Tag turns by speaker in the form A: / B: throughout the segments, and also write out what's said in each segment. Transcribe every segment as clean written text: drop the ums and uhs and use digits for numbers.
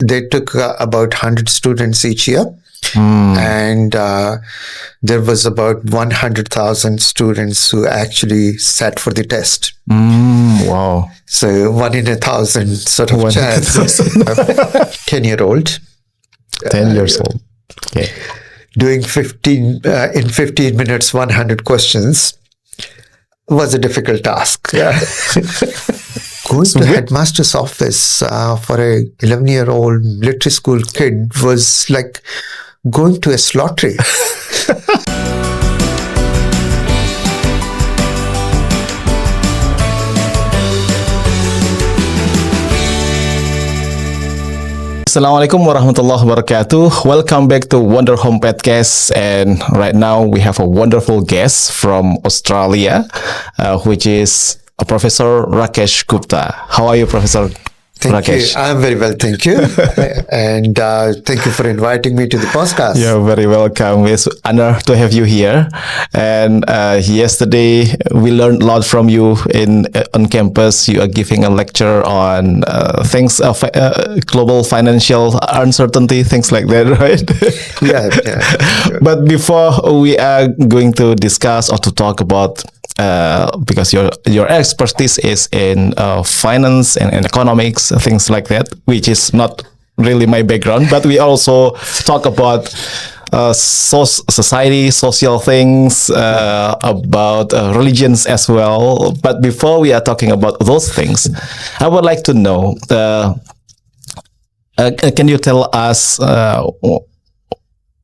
A: they took about 100 students each year. And there was about 100,000 students who actually sat for the test.
B: Wow.
A: So 1 in 1,000 sort of chance. 10-year-old.
B: 10 years old. Okay.
A: Doing 15 minutes, 100 questions was a difficult task. Going to headmaster's office for a 11-year-old military school kid was like going to a slaughtery.
B: Assalamualaikum warahmatullahi wabarakatuh. Welcome back to Wonderhome Podcast, and right now we have a wonderful guest from Australia, which is Professor Rakesh Gupta. How are you, Professor Rakesh?
A: Thank you. I'm very well, thank you. And thank you for inviting me to the podcast.
B: You're very welcome. It's an honor to have you here. And yesterday we learned a lot from you on campus. You are giving a lecture on things of global financial uncertainty, things like that, right?
A: Yeah.
B: But before we are going to discuss or to talk about because your expertise is in finance and economics, things like that, which is not really my background, but we also talk about society, social things, about religions as well. But before we are talking about those things, I would like to know, can you tell us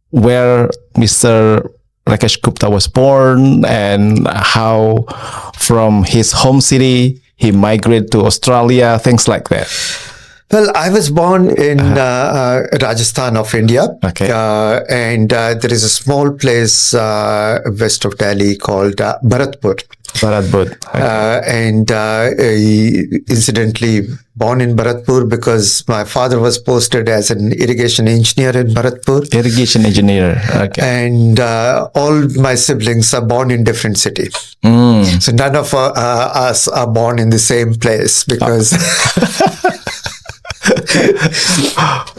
B: where Mr. Rakesh Gupta was born and how from his home city he migrated to Australia, things like that?
A: Well, I was born in Rajasthan of India.
B: Okay.
A: And there is a small place west of Delhi called Bharatpur. And incidentally, born in Bharatpur because my father was posted as an irrigation engineer in Bharatpur.
B: Irrigation engineer. Okay.
A: And all my siblings are born in different cities. So none of us are born in the same place because...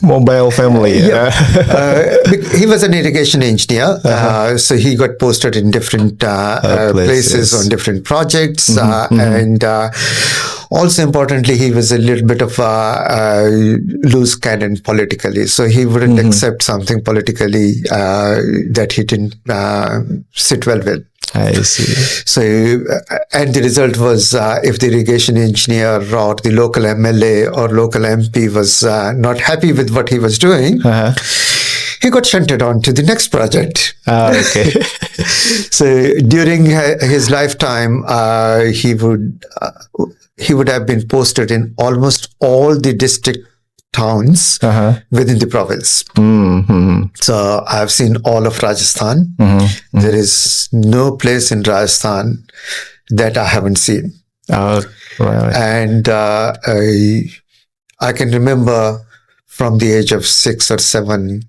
B: Mobile family.
A: Yeah. He was an irrigation engineer, so he got posted in different places on different projects, and also importantly, he was a little bit of a loose cannon politically, so he wouldn't accept something politically that he didn't sit well with.
B: I see.
A: So, and the result was if the irrigation engineer or the local MLA or local MP was not happy with what he was doing, he got shunted on to the next project.
B: Okay.
A: So during his lifetime, he would have been posted in almost all the district towns within the province. So I've seen all of Rajasthan. There is no place in Rajasthan that I haven't seen.
B: Right.
A: And I can remember from the age of 6 or 7,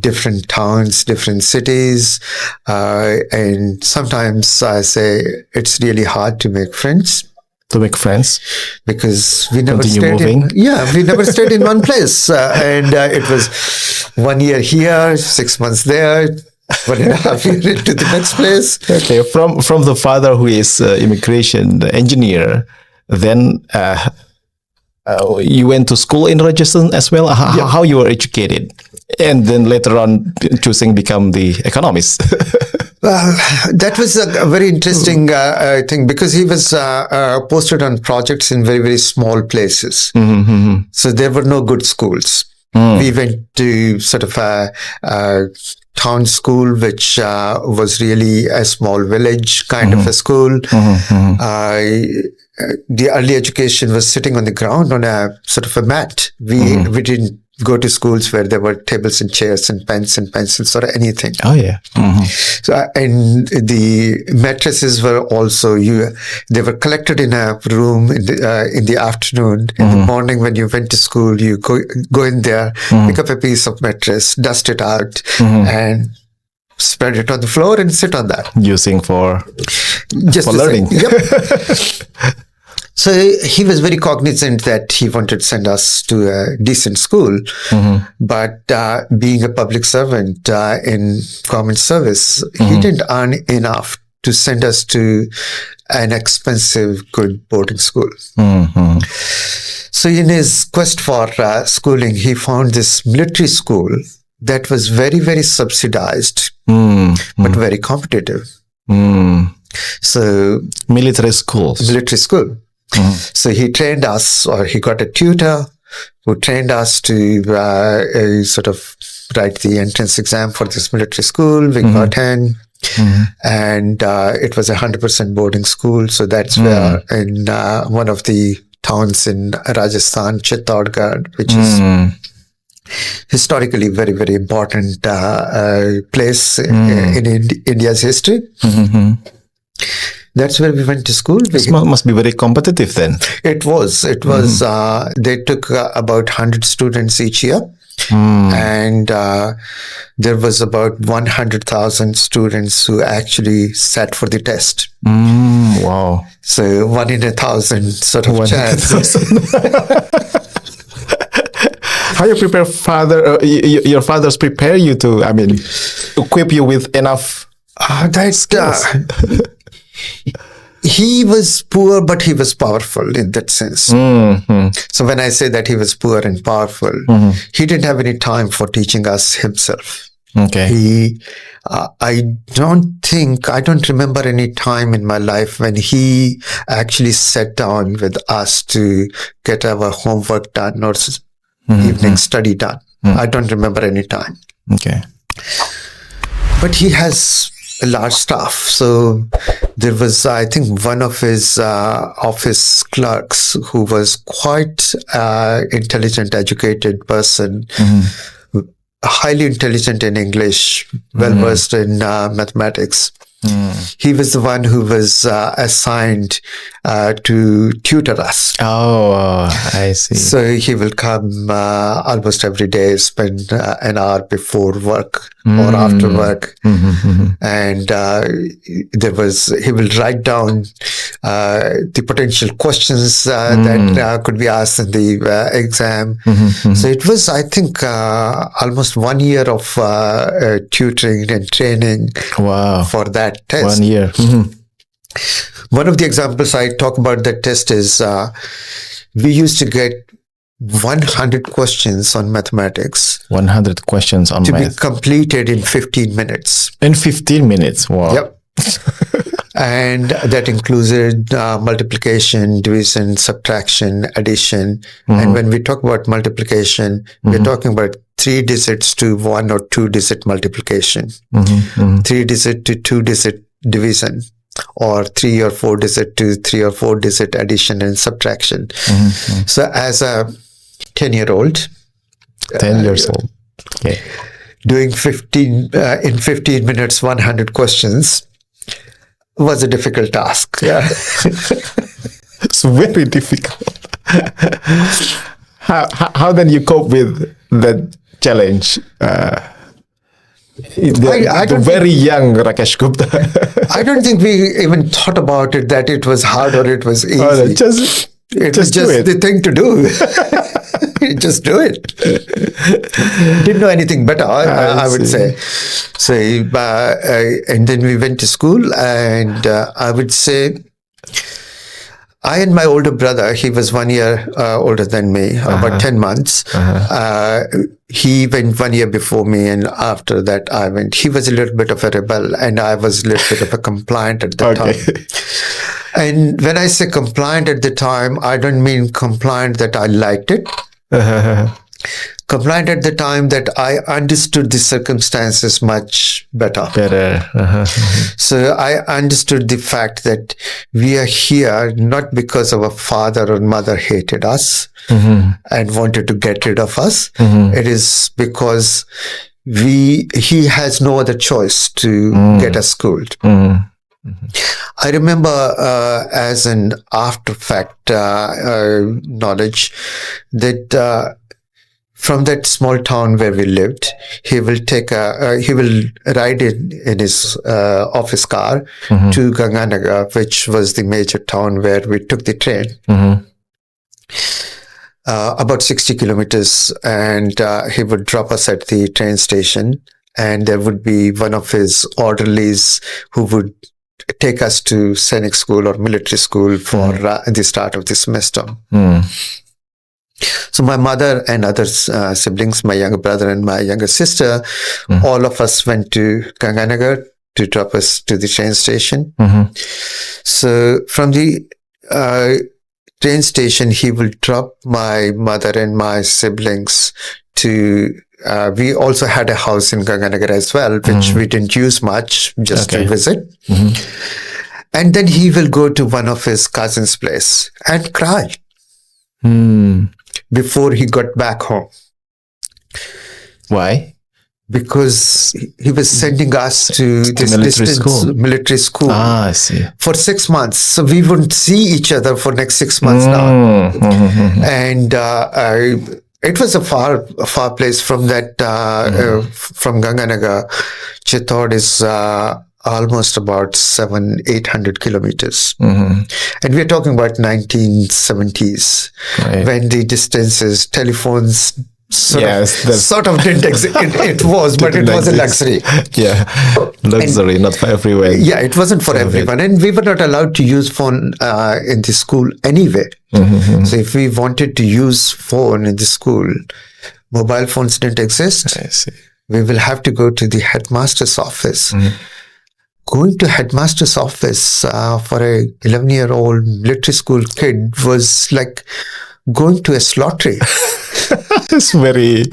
A: different towns, different cities. And sometimes I say it's really hard to make friends. Because we never stayed in one place, and it was 1 year here, 6 months there, 1.5 years into the next place.
B: Okay, from the father who is immigration engineer, then you went to school in Rajasthan as well. How you were educated, and then later on choosing become the economist.
A: That was a very interesting thing because he was posted on projects in very, very small places. So there were no good schools. We went to sort of a town school, which was really a small village kind of a school. The early education was sitting on the ground on a sort of a mat. We didn't go to schools where there were tables and chairs and pens and pencils or anything.
B: Oh yeah.
A: So, and the mattresses were also they were collected in a room in the afternoon. In the morning, when you went to school, you go in there, pick up a piece of mattress, dust it out, and spread it on the floor and sit on that.
B: Using for learning.
A: Yep. So he was very cognizant that he wanted to send us to a decent school, but being a public servant in government service, he didn't earn enough to send us to an expensive, good boarding school. So in his quest for schooling, he found this military school that was very, very subsidized, but very competitive. So
B: military school.
A: So he trained us, or he got a tutor who trained us to sort of write the entrance exam for this military school. We got in, and it was 100% boarding school. So that's where in one of the towns in Rajasthan, Chittorgarh, which is historically very, very important place in India's history. That's where we went to school.
B: It must be very competitive then.
A: It was. They took about 100 students each year. And there was about 100,000 students who actually sat for the test.
B: Wow.
A: So 1 in 1,000 sort of chance.
B: How you prepare your fathers prepare you to, equip you with enough skills?
A: He was poor, but he was powerful in that sense. So when I say that he was poor and powerful, he didn't have any time for teaching us himself.
B: Okay.
A: I don't remember any time in my life when he actually sat down with us to get our homework done or evening study done. I don't remember any time.
B: Okay.
A: But he has a large staff. So there was, I think, one of his office clerks who was quite intelligent, educated person, highly intelligent in English, well-versed in mathematics. He was the one who was assigned to tutor us.
B: Oh, I see.
A: So he will come almost every day, spend an hour before work or after work. And he will write down the potential questions that could be asked in the exam. So it was, I think, almost 1 year of tutoring and training for that test.
B: 1 year.
A: One of the examples I talk about that test is we used to get 100 questions on mathematics.
B: 100 questions on
A: to
B: math.
A: be completed in 15 minutes.
B: In 15 minutes? Wow.
A: Yep. And that included multiplication, division, subtraction, addition. And when we talk about multiplication, we're talking about 3 digits to 1 or 2 digit multiplication, 3 digit to 2 digit division, or 3 or 4 digit to 3 or 4 digit addition and subtraction. So as a 10-year-old,
B: 10 years old, okay,
A: doing 15 minutes, 100 questions was a difficult task.
B: Yeah. It's very difficult. How then you cope with that challenge? The very young Rakesh Gupta.
A: I don't think we even thought about it, that it was hard or it was easy.
B: Oh,
A: it was just the thing to do. Just do it. Didn't know anything better, I would say. So, and then we went to school, and I would say, I and my older brother, he was 1 year older than me, about 10 months. He went 1 year before me, and after that I went. He was a little bit of a rebel, and I was a little bit of a compliant at the time. And when I say compliant at the time, I don't mean compliant that I liked it. Compliant at the time that I understood the circumstances much better. So I understood the fact that we are here not because our father or mother hated us and wanted to get rid of us. It is because he has no other choice to get us schooled. I remember as an after fact knowledge that from that small town where we lived, he will ride in his office car to Ganganagar, which was the major town where we took the train. About 60 kilometers, and he would drop us at the train station, and there would be one of his orderlies who would take us to Sainik school or military school for the start of the semester. So my mother and other siblings, my younger brother and my younger sister, all of us went to Ganganagar to drop us to the train station. So from the train station, he will drop my mother and my siblings to, we also had a house in Ganganagar as well, which we didn't use much, just to visit. And then he will go to one of his cousins' place and cry before he got back home.
B: Why?
A: Because he was sending us to this military school
B: I see.
A: for 6 months. So we wouldn't see each other for next 6 months now. And it was a far place from that, from Ganganagar. Chittor is almost about 700-800 kilometers. And we're talking about 1970s, when the distances, telephones, sort of didn't exist. It was, but it was a luxury.
B: Luxury, not for everyone.
A: Yeah, it wasn't for everyone. And we were not allowed to use phone in the school anyway. So if we wanted to use phone in the school, mobile phones didn't exist.
B: I see.
A: We will have to go to the headmaster's office. Going to headmaster's office for a 11-year-old military school kid was like going to a slaughtery.
B: It's very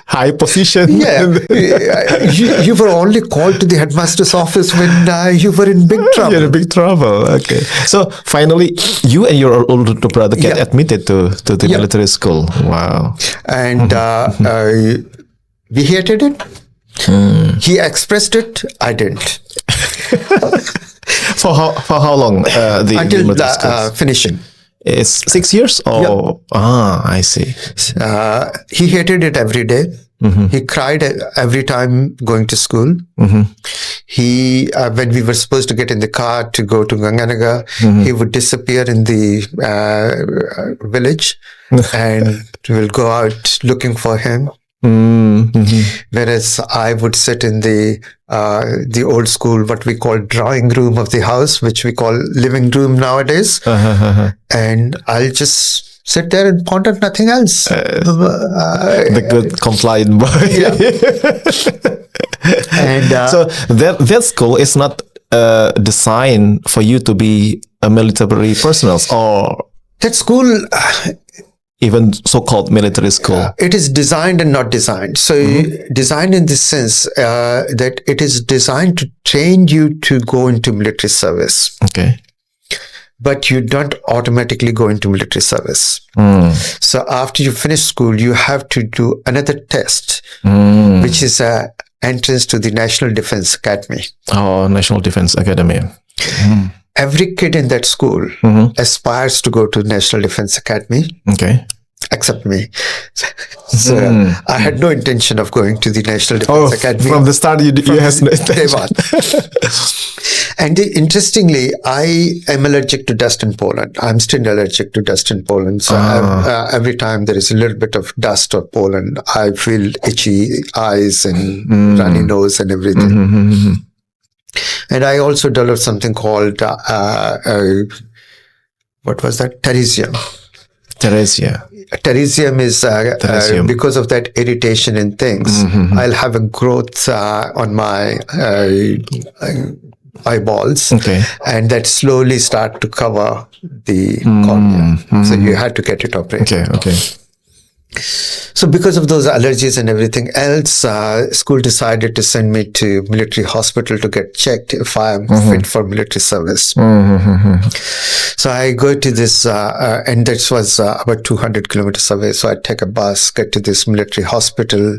B: high position.
A: You were only called to the headmaster's office when you were in big trouble.
B: You're in big trouble. Okay. So finally, you and your older brother get admitted to the military school. Wow.
A: And we hated it. He expressed it. I didn't.
B: For how long?
A: Until finishing.
B: It's 6 years? I see.
A: He hated it every day. He cried every time going to school. He, when we were supposed to get in the car to go to Ganganagar, he would disappear in the village and we'll go out looking for him. Whereas I would sit in the old school, what we call drawing room of the house, which we call living room nowadays, and I'll just sit there and ponder nothing else.
B: The good compliant boy. And so that school is not designed for you to be a military personnel, or
A: that school.
B: Even so-called military school.
A: It is designed and not designed. So designed in the sense that it is designed to train you to go into military service.
B: Okay.
A: But you don't automatically go into military service. So after you finish school, you have to do another test, which is an entrance to the National Defense Academy.
B: Oh, National Defense Academy.
A: Every kid in that school aspires to go to National Defense Academy. Okay. Except me. So I had no intention of going to the National Defense Academy.
B: From the start, you had no intention.
A: And interestingly, I am allergic to dust in Poland. I'm still allergic to dust in Poland. So every time there is a little bit of dust or pollen, I feel itchy eyes and runny nose and everything. And I also developed something called, what was that? Teresium. Teresium is because of that irritation in things. I'll have a growth on my eyeballs, and that slowly start to cover the cornea. So you had to get it operated. So because of those allergies and everything else, school decided to send me to military hospital to get checked if I am fit for military service. So I go to this, and that was about 200 kilometers away. So I take a bus, get to this military hospital,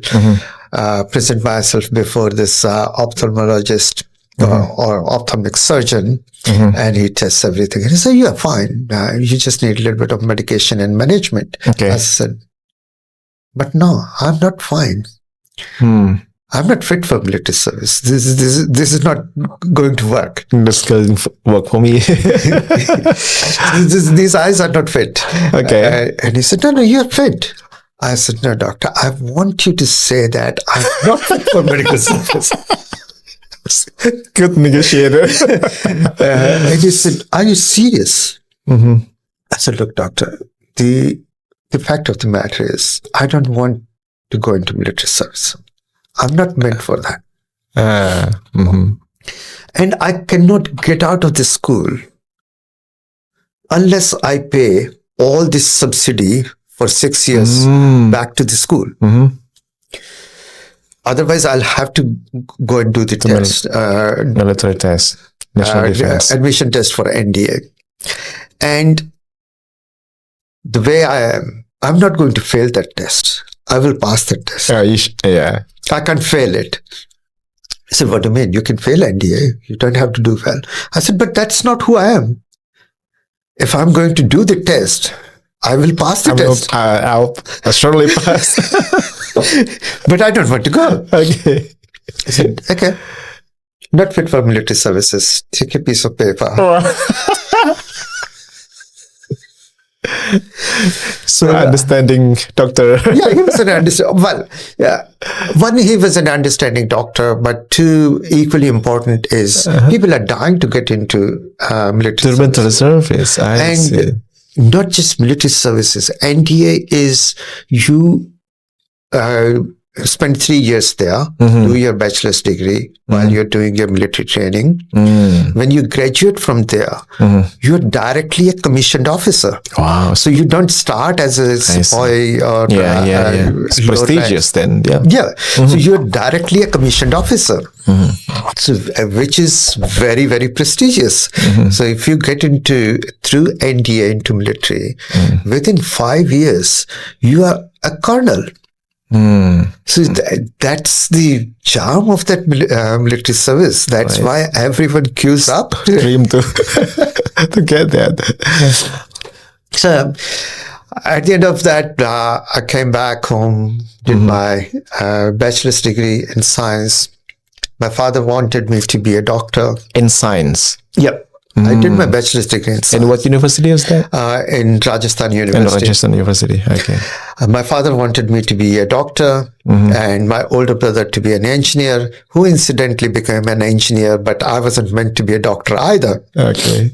A: present myself before this ophthalmologist or ophthalmic surgeon, and he tests everything. And he said, "You are fine. You just need a little bit of medication and management." I said, But no, I'm not fine. I'm not fit for military service. This is not going to work.
B: This doesn't work for me.
A: These eyes are not fit.
B: Okay.
A: And he said, no, you're fit. I said, no, doctor, I want you to say that I'm not fit for medical service.
B: Good negotiator.
A: And he said, are you serious? I said, look, doctor, the fact of the matter is I don't want to go into military service. I'm not meant for that. And I cannot get out of this school unless I pay all this subsidy for 6 years back to the school. Otherwise, I'll have to go and do the test.
B: Military test. National defense.
A: Admission test for NDA. And the way I am, I'm not going to fail that test. I will pass that test.
B: Yeah.
A: I can't fail it. I said, what do you mean? You can fail NDA. You don't have to do well. I said, but that's not who I am. If I'm going to do the test, I will pass the test.
B: I'll surely pass.
A: But I don't want to go.
B: Okay.
A: I said, okay. Not fit for military services. Take a piece of paper.
B: So understanding doctor.
A: Yeah, he was an understanding. Well, yeah. One, he was an understanding doctor, but two, equally important is people are dying to get into military
B: service. I see.
A: Not just military services. NDA is you spend 3 years there, do your bachelor's degree while you're doing your military training. When you graduate from there, you're directly a commissioned officer.
B: Wow.
A: So you don't start as a sepoy or
B: it's prestigious then.
A: Yeah. So you're directly a commissioned officer. So, which is very, very prestigious. So if you get through NDA into military, within 5 years, you are a colonel. So that's the charm of that military service. That's why everyone queues up.
B: Dream to get that.
A: So at the end of that, I came back home, did my bachelor's degree in science. My father wanted me to be a doctor.
B: In science?
A: Yep. I did my bachelor's degree in science.
B: And what university was that?
A: In Rajasthan University.
B: In Rajasthan University, okay.
A: My father wanted me to be a doctor and my older brother to be an engineer, who incidentally became an engineer, but I wasn't meant to be a doctor either.
B: Okay.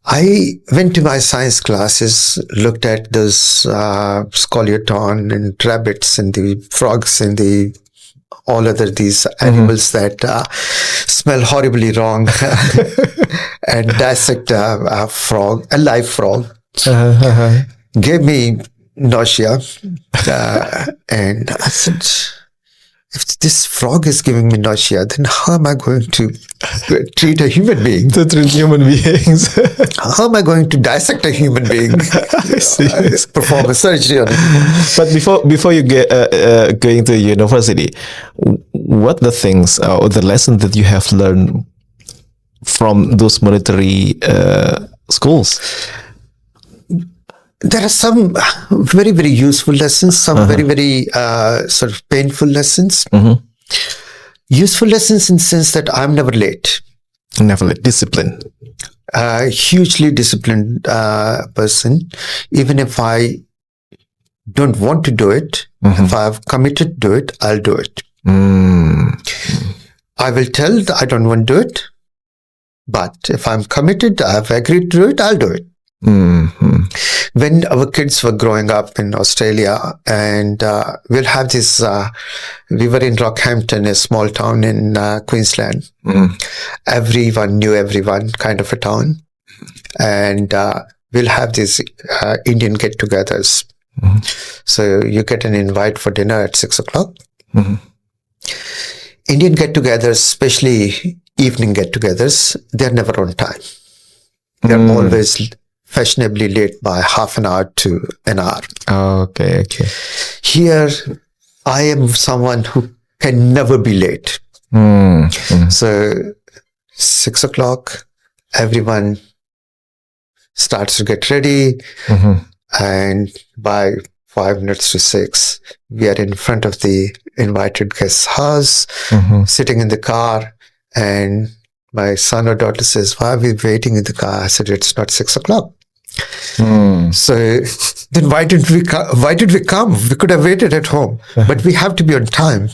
A: I went to my science classes, looked at those scoliaton and rabbits and the frogs and all other these animals that smell horribly wrong and dissect a frog, a live frog. Gave me nausea. And I said, if this frog is giving me nausea, then how am I going to treat a human being?
B: To treat human beings.
A: How am I going to dissect a human being? Perform a surgery on it.
B: But before you get going to university, what the things or the lessons that you have learned from those military schools?
A: There are some very, very useful lessons, some very, very sort of painful lessons. Useful lessons in the sense that I'm never late.
B: Never late. Discipline.
A: Hugely disciplined person. Even if I don't want to do it, if I've committed to do it, I'll do it. I will tell that I don't want to do it, but if I'm committed, I've agreed to do it, I'll do it. When our kids were growing up in Australia, and we'll have this, we were in Rockhampton, a small town in Queensland. Everyone knew everyone, kind of a town. And we'll have these Indian get-togethers. So you get an invite for dinner at 6 o'clock. Indian get-togethers, especially evening get-togethers, they're never on time. They're always fashionably late by half an hour to an hour.
B: Okay.
A: Here, I am someone who can never be late. So 6 o'clock, everyone starts to get ready. And by 5 minutes to 6. We are in front of the invited guest's house, sitting in the car, and my son or daughter says, "Why are we waiting in the car?" I said, "It's not 6 o'clock." So then why did we come? We could have waited at home, but we have to be on time.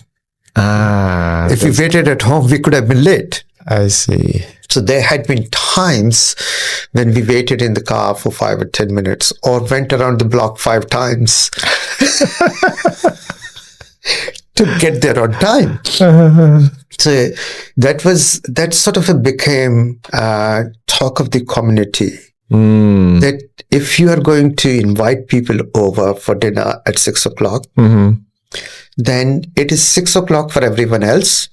A: If we waited at home, we could have been late.
B: I see.
A: So there had been times when we waited in the car for 5 or 10 minutes, or went around the block 5 times to get there on time. So that sort of became talk of the community. That if you are going to invite people over for dinner at 6 o'clock, then it is 6 o'clock for everyone else,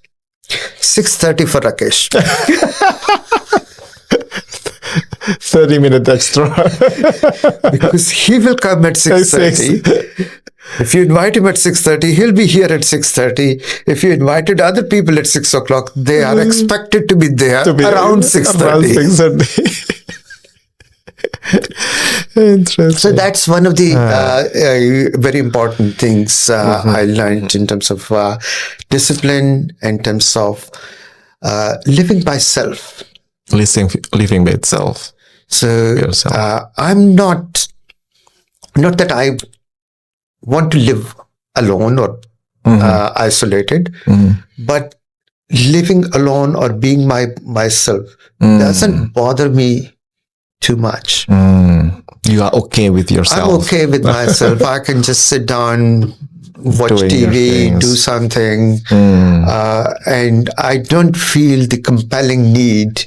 A: 6:30 for Rakesh.
B: 30 minutes extra.
A: Because he will come at 6:30. If you invite him at 6:30, he'll be here at 6:30. If you invited other people at 6 o'clock, they are expected to be there around 6:30.
B: Interesting.
A: So that's one of the very important things I learned in terms of discipline, in terms of living by self.
B: Living by itself.
A: So I'm not that I want to live alone or isolated, but living alone or being myself doesn't bother me too much.
B: You are okay with yourself.
A: I'm okay with myself. I can just sit down, watch TV, do something, and I don't feel the compelling need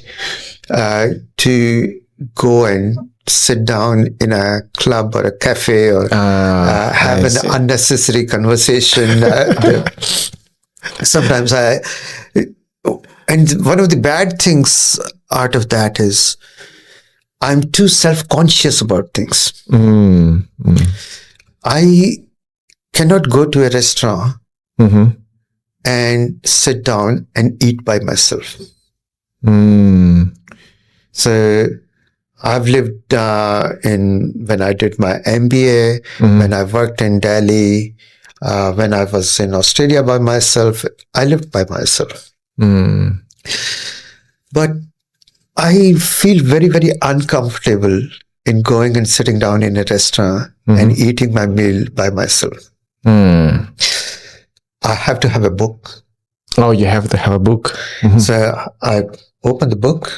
A: to go and sit down in a club or a cafe or have an unnecessary conversation. Sometimes and one of the bad things out of that is I'm too self-conscious about things. I cannot go to a restaurant and sit down and eat by myself. So I've lived when I did my MBA, when I worked in Delhi, when I was in Australia by myself, I lived by myself. But I feel very, very uncomfortable in going and sitting down in a restaurant and eating my meal by myself. I have to have a book.
B: Oh, you have to have a book.
A: So I open the book,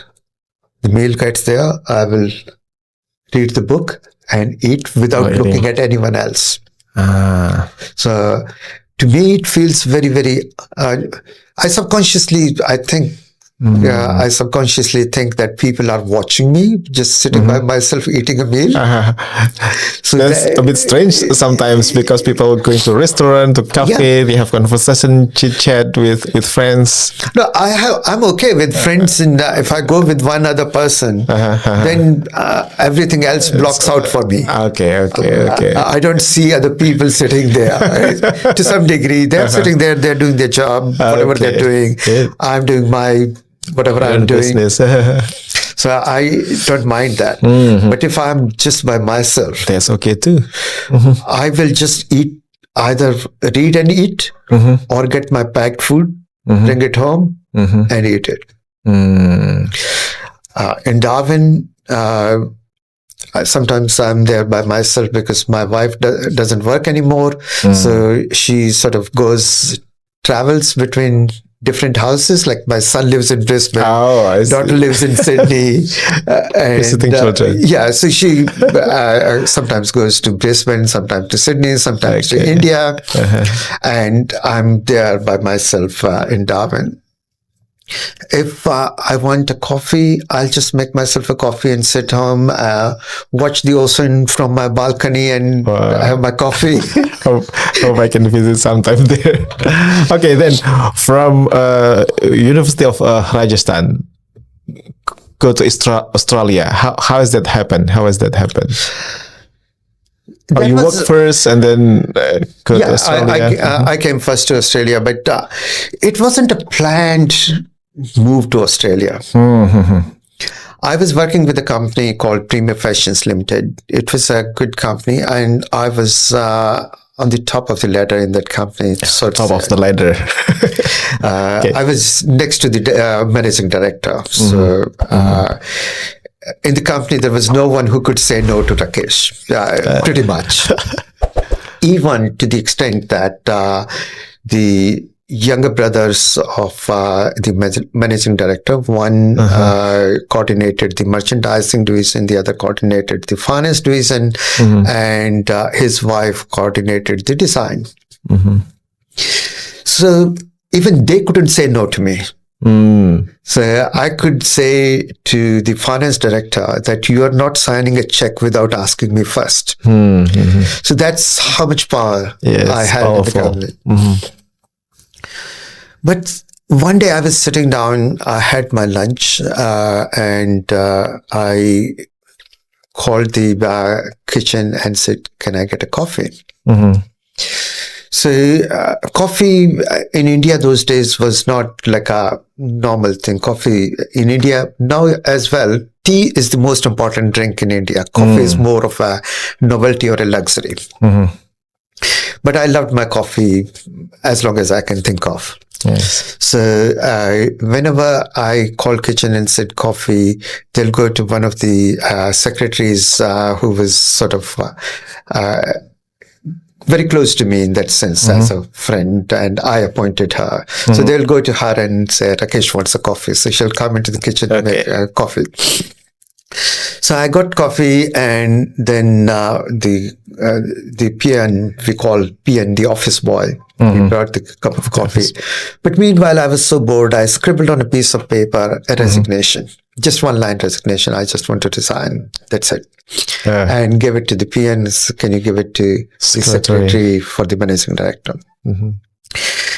A: the meal gets there, I will read the book and eat without looking at anyone else. So to me, it feels very, very, I subconsciously think that people are watching me just sitting by myself eating a meal.
B: So that's a bit strange sometimes because people are going to restaurant, to cafe, they have conversation, chit chat with friends.
A: No, I'm okay with friends, and if I go with one other person, then everything else blocks out for me.
B: Okay.
A: I don't see other people sitting there. Right? To some degree, they're sitting there, they're doing their job, whatever they're doing. I'm doing my whatever I'm doing. So I don't mind that. But if I'm just by myself,
B: that's okay too.
A: I will just either read and eat or get my packed food, bring it home and eat it. In Darwin, sometimes I'm there by myself because my wife doesn't work anymore. So she sort of travels between different houses. Like my son lives in Brisbane, daughter lives in Sydney,
B: visiting children.
A: So she sometimes goes to Brisbane, sometimes to Sydney, sometimes to India, and I'm there by myself in Darwin. If I want a coffee, I'll just make myself a coffee and sit home, watch the ocean from my balcony and have my coffee.
B: Hope I can visit sometime there. Okay, then from University of Rajasthan, go to Australia. How has that happened? You work first and then go to Australia?
A: I came first to Australia, but it wasn't a planned move to Australia. I was working with a company called Premier Fashions Limited. It was a good company, and I was on the top of the ladder in that company.
B: Top of the ladder.
A: Okay. I was next to the managing director. So in the company, there was no one who could say no to Rakesh, pretty much. Even to the extent that the younger brothers of the managing director, one coordinated the merchandising division, the other coordinated the finance division, and his wife coordinated the design. So even they couldn't say no to me. So I could say to the finance director that you are not signing a check without asking me first. So that's how much power I had in the company. But one day I was sitting down, I had my lunch, and I called the kitchen and said, "Can I get a coffee?" So coffee in India those days was not like a normal thing. Coffee in India now as well, tea is the most important drink in India. Coffee is more of a novelty or a luxury. But I loved my coffee as long as I can think of.
B: Yes.
A: So whenever I call kitchen and said coffee, they'll go to one of the secretaries who was sort of very close to me in that sense as a friend, and I appointed her. So they'll go to her and say, Rakesh wants a coffee. So she'll come into the kitchen and make coffee. So I got coffee, and then the PN, we call PN, the office boy, he brought the cup of coffee. But meanwhile, I was so bored, I scribbled on a piece of paper a resignation, just one line resignation. I just want to resign. That's it. And gave it to the PN. Can you give it to the secretary for the managing director?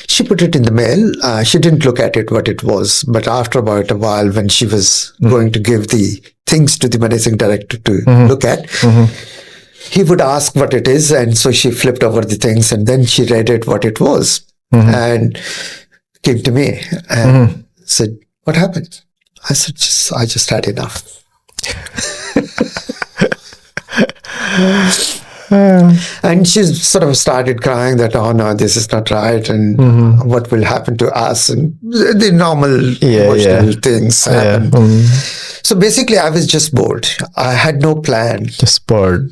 A: She put it in the mail. She didn't look at it, what it was. But after about a while, when she was going to give the things to the managing director to look at, he would ask what it is. And so she flipped over the things, and then she read it, what it was, and came to me and said, "What happened?" I said, I just had enough. And she sort of started crying that, oh no, this is not right, and what will happen to us, and the normal emotional things happen. So basically, I was just bored. I had no plan.
B: Just bored.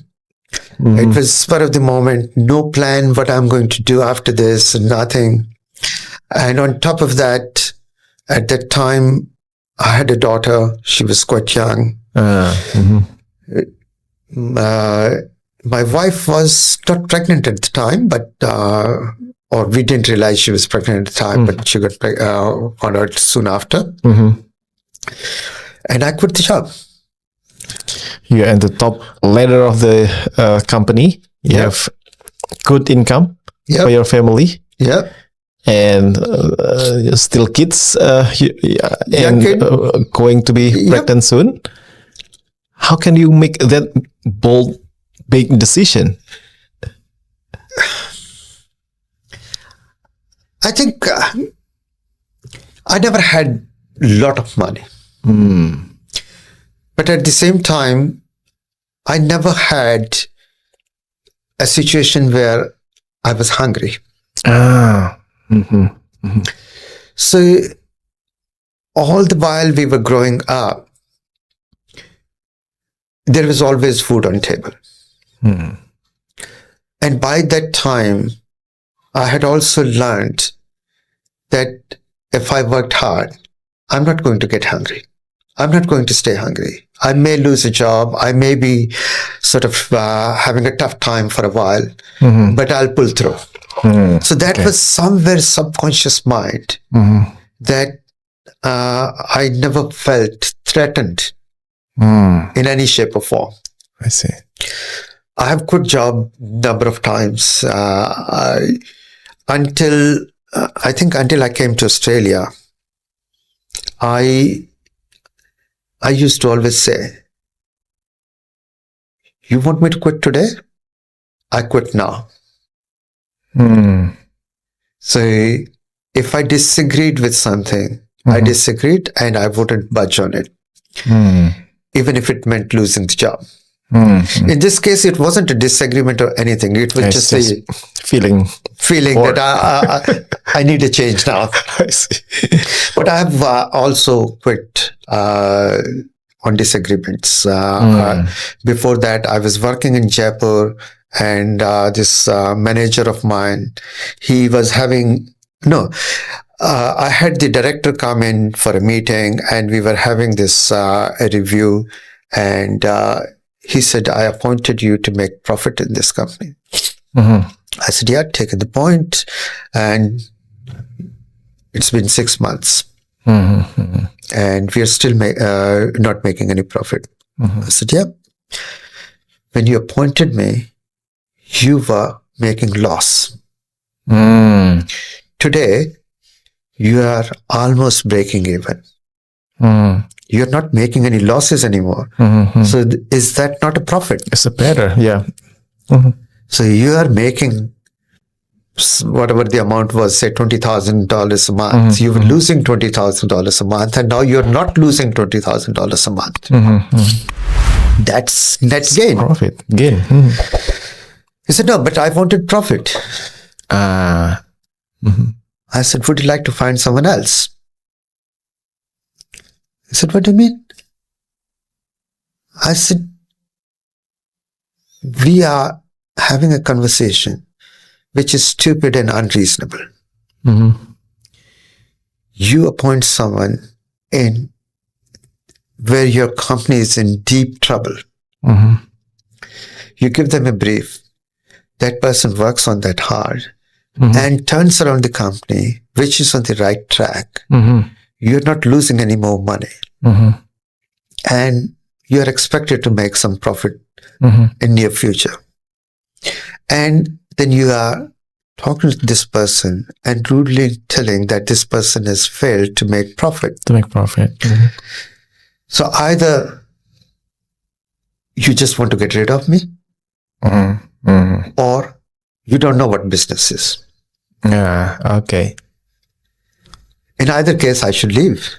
A: It was spur of the moment, no plan what I'm going to do after this, nothing. And on top of that, at that time, I had a daughter. She was quite young. My wife was not pregnant at the time, but or we didn't realize she was pregnant at the time, but she got found out soon after. And I quit the job.
B: You're at the top ladder of the company. You have good income for your family. And still kids and going to be pregnant soon. How can you make that bold, big decision?
A: I think I never had a lot of money. But at the same time, I never had a situation where I was hungry. So all the while we were growing up, there was always food on table. And by that time, I had also learned that if I worked hard, I'm not going to get hungry. I'm not going to stay hungry. I may lose a job. I may be sort of having a tough time for a while, but I'll pull through. So that was somewhere subconscious mind that I never felt threatened in any shape or form.
B: I see.
A: I have quit job number of times until I came to Australia. I used to always say, you want me to quit today? I quit now. So if I disagreed with something, I disagreed and I wouldn't budge on it. even if it meant losing the job. In this case, it wasn't a disagreement or anything. It was just a
B: feeling
A: that I need a change now.
B: I see.
A: But I have also quit on disagreements. Before that, I was working in Jaipur, and this manager of mine, he was having I had the director come in for a meeting, and we were having this a review, and he said, "I appointed you to make profit in this company." I said, "Yeah, taking the point," and it's been 6 months, and we are still not making any profit. I said, "Yeah, when you appointed me, you were making loss. Today, you are almost breaking even. You're not making any losses anymore. So is that not a profit?
B: It's a better, yeah.
A: So you are making whatever the amount was, say $20,000 a month. You were losing $20,000 a month, and now you're not losing $20,000 a month. That's net gain.
B: Profit, gain.
A: He said, "No, but I wanted profit." I said, "Would you like to find someone else?" He said, "What do you mean?" I said, "We are having a conversation which is stupid and unreasonable. You appoint someone in where your company is in deep trouble. You give them a brief. That person works on that hard and turns around the company, which is on the right track. You're not losing any more money. And you're expected to make some profit in near future. And then you are talking to this person and rudely telling that this person has failed to make profit. So either you just want to get rid of me, or you don't know what business is.
B: Yeah, okay.
A: In either case, I should leave."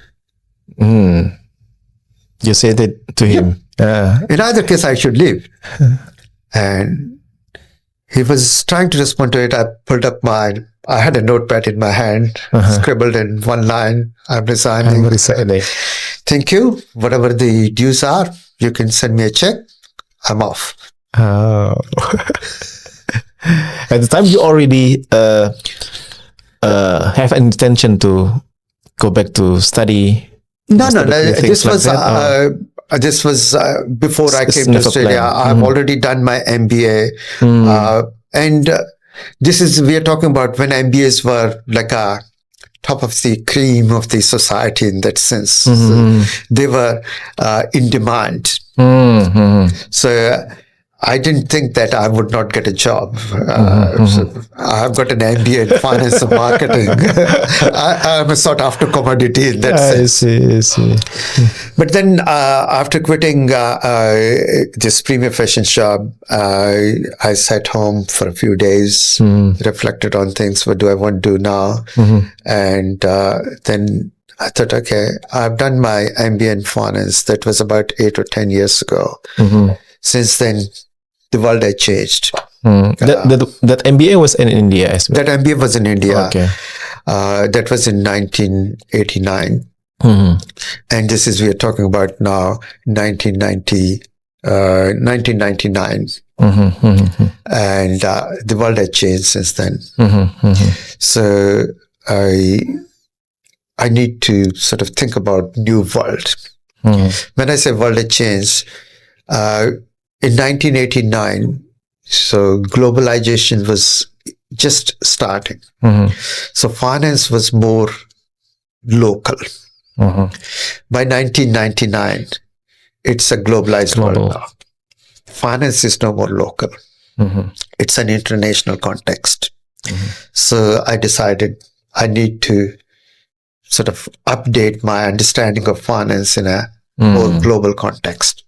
B: You said it to him.
A: In either case, I should leave. And he was trying to respond to it. I pulled up I had a notepad in my hand, scribbled in one line, "I'm resigning. Thank you. Whatever the dues are, you can send me a check. I'm off."
B: Oh. At the time, you already have an intention to go back to study.
A: No. This was before I came to Australia. I've already done my MBA, and we are talking about when MBAs were like a top of the cream of the society in that sense. So they were in demand. So I didn't think that I would not get a job. So I've got an MBA in finance and marketing. I'm a sought after commodity in that sense.
B: I see.
A: But then after quitting this Premier Fashions job, I sat home for a few days, reflected on things. What do I want to do now? And then I thought, okay, I've done my MBA in finance. That was about 8 or 10 years ago. Since then, the world had changed.
B: That MBA was in India as well?
A: That MBA was in India.
B: Okay.
A: That was in 1989. And we are talking about now 1999. And the world had changed since then. So I need to sort of think about new world. When I say world had changed, in 1989, so globalization was just starting. So finance was more local. By 1999, it's a globalized world now. Finance is no more local. It's an international context. So I decided I need to sort of update my understanding of finance in a more global context.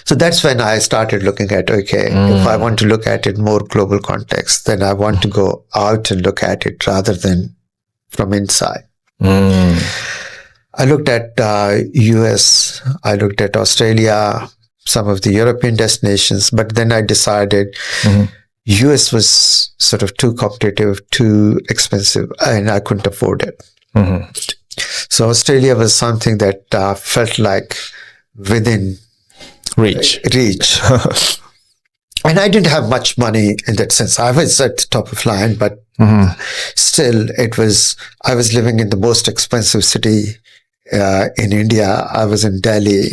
A: So that's when I started looking at, okay, if I want to look at it more global context, then I want to go out and look at it rather than from inside. I looked at US, I looked at Australia, some of the European destinations, but then I decided US was sort of too competitive, too expensive, and I couldn't afford it. So Australia was something that felt like within
B: reach.
A: And I didn't have much money in that sense. I was at the top of line, but still I was living in the most expensive city in India. I was in Delhi.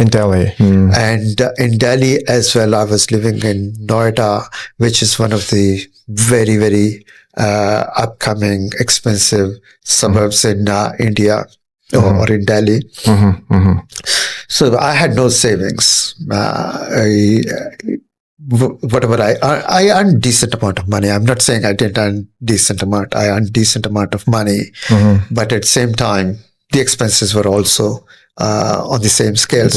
A: And in Delhi as well, I was living in Noida, which is one of the very, very upcoming expensive suburbs in India or in Delhi. So I had no savings. Whatever I earned decent amount of money. I'm not saying I didn't earn decent amount. I earned decent amount of money, but at the same time, the expenses were also on the same scale.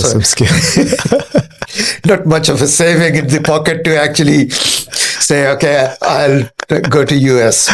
A: Not much of a saving in the pocket to actually say, okay, I'll go to US.